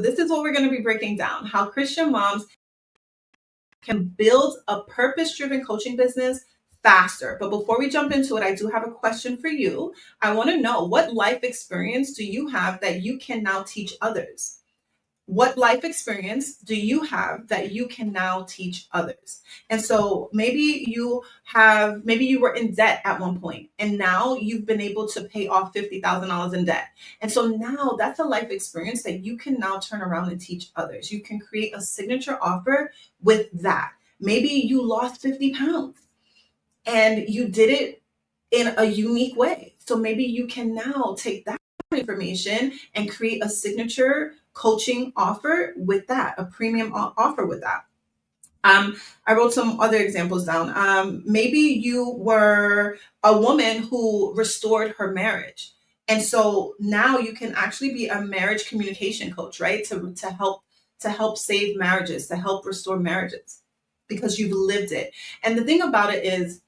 this is what we're going to be breaking down: how Christian moms can build a purpose-driven coaching business faster. But before we jump into it, I do have a question for you. I want to know, what life experience do you have that you can now teach others? What life experience do you have that you can now teach others? And so maybe you were in debt at one point, and now you've been able to pay off $50,000 in debt. And so now that's a life experience that you can now turn around and teach others. You can create a signature offer with that. Maybe you lost 50 pounds and you did it in a unique way. So maybe you can now take that information and create a signature coaching offer with that, a premium offer with that. I wrote some other examples down. Maybe you were a woman who restored her marriage. And so now you can actually be a marriage communication coach, right? To help save marriages, to help restore marriages, because you've lived it. And the thing about it is,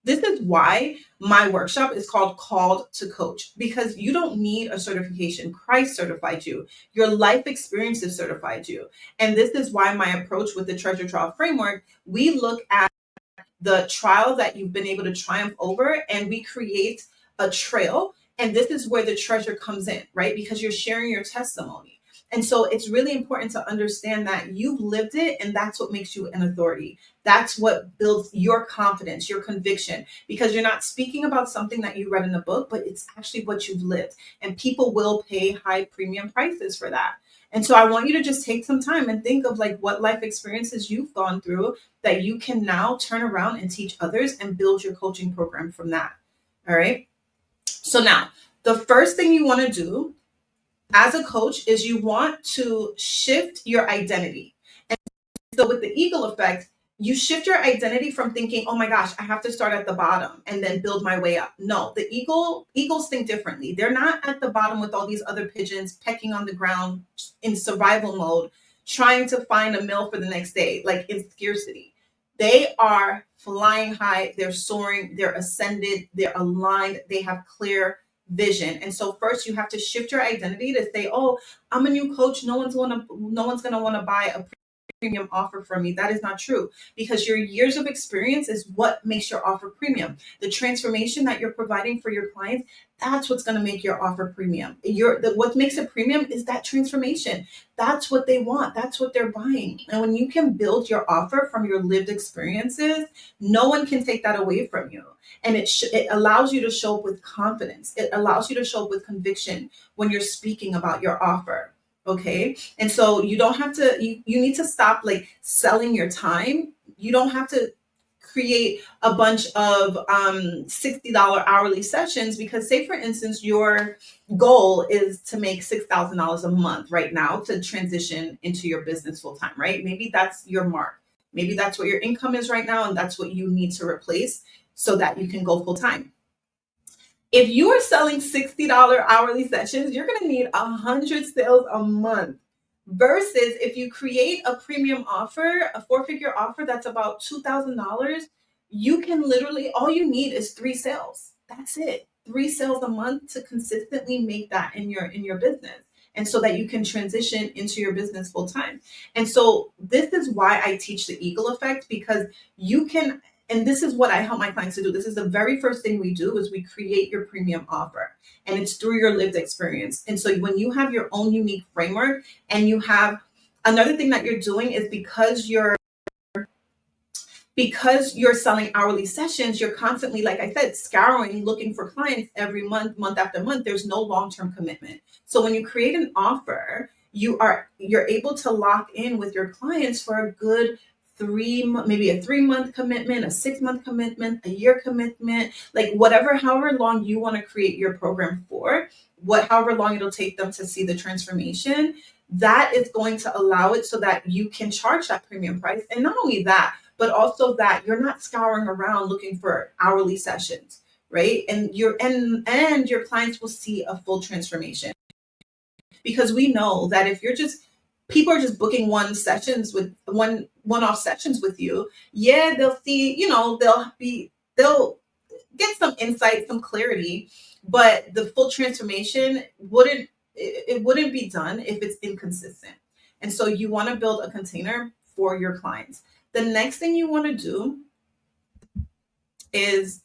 this is why my workshop is called to Coach, because you don't need a certification. Christ certified you. Your life experiences certified you. And this is why my approach with the treasure trial framework, we look at the trial that you've been able to triumph over, and we create a trail. And this is where the treasure comes in, right? Because you're sharing your testimony. And so it's really important to understand that you've lived it, and that's what makes you an authority. That's what builds your confidence, your conviction, because you're not speaking about something that you read in a book, but it's actually what you've lived. And people will pay high premium prices for that. And so I want you to just take some time and think of like what life experiences you've gone through that you can now turn around and teach others and build your coaching program from that. All right. So now the first thing you want to do as a coach is you want to shift your identity. And so with the eagle effect, you shift your identity from thinking, oh my gosh, I have to start at the bottom and then build my way up. No, the eagles think differently. They're not at the bottom with all these other pigeons pecking on the ground in survival mode, trying to find a meal for the next day, like in scarcity. They are flying high, they're soaring, they're ascended, they're aligned, they have clear vision. And so first you have to shift your identity to say, oh, I'm a new coach. No one's going to want to buy a premium offer from me. That is not true, because your years of experience is what makes your offer premium. The transformation that you're providing for your clients, that's what's going to make your offer premium. What makes it premium is that transformation. That's what they want. That's what they're buying. And when you can build your offer from your lived experiences, no one can take that away from you. And it allows you to show up with confidence. It allows you to show up with conviction when you're speaking about your offer. Okay. And so you don't have to, you need to stop like selling your time. You don't have to create a bunch of $60 hourly sessions, because say for instance, your goal is to make $6,000 a month right now to transition into your business full time, right? Maybe that's your mark. Maybe that's what your income is right now, and that's what you need to replace so that you can go full time. If you are selling $60 hourly sessions, you're going to need 100 sales a month. Versus if you create a premium offer, a 4-figure offer that's about $2,000, you can literally, all you need is 3 sales. That's it. 3 sales a month to consistently make that in your business. And so that you can transition into your business full time. And so this is why I teach the eagle effect, because you can, and this is what I help my clients to do. This is the very first thing we do, is we create your premium offer, and it's through your lived experience. And so when you have your own unique framework, and you have another thing that you're doing is because you're selling hourly sessions, you're constantly, like I said, scouring, looking for clients every month, month after month. There's no long-term commitment. So when you create an offer, you're able to lock in with your clients for a good maybe a 3-month commitment, a 6-month commitment, a year commitment, like however long you want to create your program for, however long it'll take them to see the transformation. That is going to allow it so that you can charge that premium price. And not only that, but also that you're not scouring around looking for hourly sessions, right? And your clients will see a full transformation. Because we know that if people are just booking one-off sessions with you, yeah, they'll see, they'll get some insight, some clarity, but the full transformation wouldn't it wouldn't be done if it's inconsistent. And so you want to build a container for your clients. The next thing you want to do is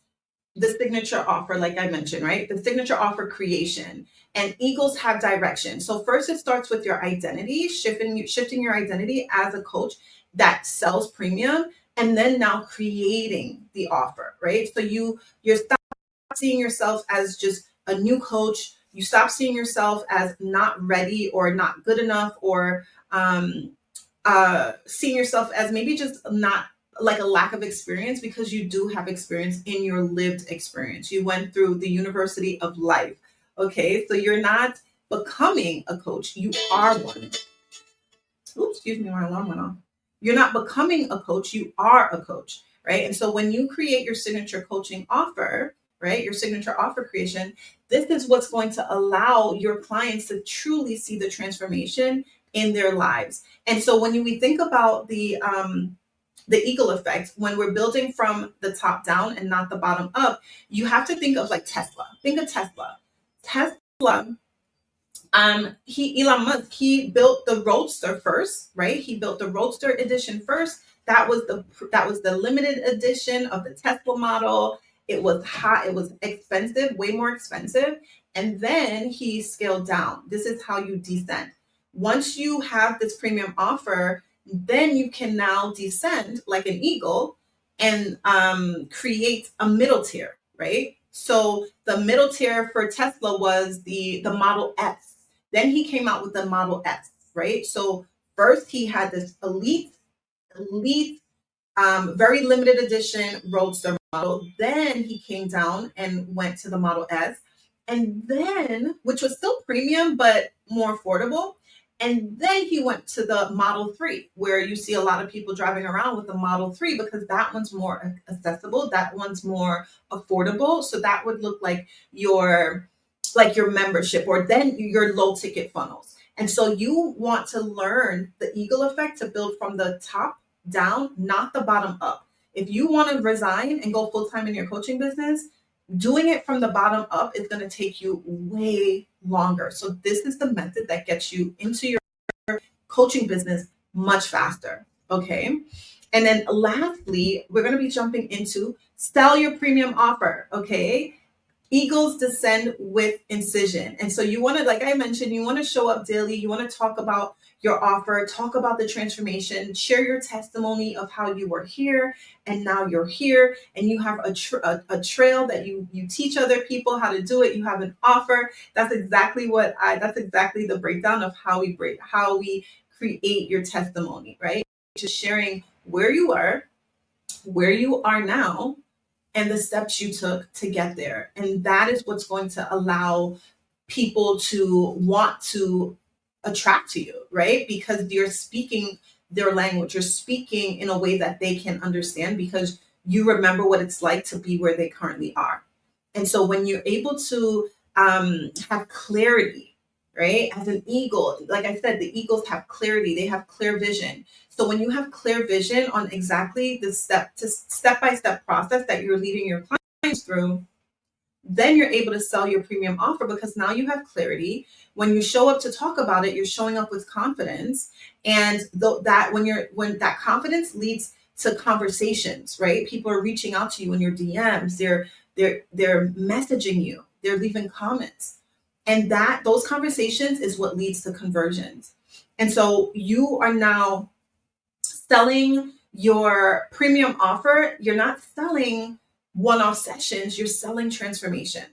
the signature offer, like I mentioned, right? The signature offer creation. And eagles have direction. So first it starts with your identity, shifting your identity as a coach that sells premium, and then now creating the offer, right? So you're stop seeing yourself as just a new coach. You stop seeing yourself as not ready or not good enough, or seeing yourself as maybe just not, like, a lack of experience, because you do have experience in your lived experience. You went through the university of life. Okay. So you're not becoming a coach, you are one. Oops, excuse me, my alarm went off. You're not becoming a coach, you are a coach, right? And so when you create your signature coaching offer, right, your signature offer creation, this is what's going to allow your clients to truly see the transformation in their lives. And so when we think about the eagle effect, when we're building from the top down and not the bottom up, you have to think of like Tesla. Think of Tesla. Tesla, Elon Musk, he built the Roadster first, right? He built the Roadster edition first. That was the limited edition of the Tesla model. It was hot, it was expensive, way more expensive. And then he scaled down. This is how you descend. Once you have this premium offer, then you can now descend like an eagle and create a middle tier, right? So the middle tier for Tesla was the Model S. Then he came out with the Model S, right? So first he had this elite, very limited edition Roadster model. Then he came down and went to the Model S, and then, which was still premium but more affordable. And then he went to the Model 3, where you see a lot of people driving around with the Model 3, because that one's more accessible, that one's more affordable. So that would look like your membership, or then your low ticket funnels. And so you want to learn the eagle effect to build from the top down, not the bottom up. If you want to resign and go full time in your coaching business, doing it from the bottom up is going to take you way longer. So this is the method that gets you into your coaching business much faster. Okay. And then lastly, we're going to be jumping into sell your premium offer. Okay. Eagles descend with incision. And so you want to, like I mentioned, you want to show up daily. You want to talk about your offer, talk about the transformation, share your testimony of how you were here and now you're here, and you have a trail that you teach other people how to do it. You have an offer. That's exactly the breakdown of how we create your testimony, right? Just sharing where you were, where you are now, and the steps you took to get there. And that is what's going to allow people to want to attract to you, right? Because you're speaking their language, you're speaking in a way that they can understand, because you remember what it's like to be where they currently are. And so when you're able to have clarity, right? As an eagle, like I said, the eagles have clarity, they have clear vision. So when you have clear vision on exactly the step by step process that you're leading your clients through, then you're able to sell your premium offer, because now you have clarity. When you show up to talk about it, you're showing up with confidence. And when that confidence leads to conversations, right? People are reaching out to you in your DMs, they're messaging you, they're leaving comments. And that those conversations is what leads to conversions. And so you are now selling your premium offer. You're not selling one-off sessions, you're selling transformation.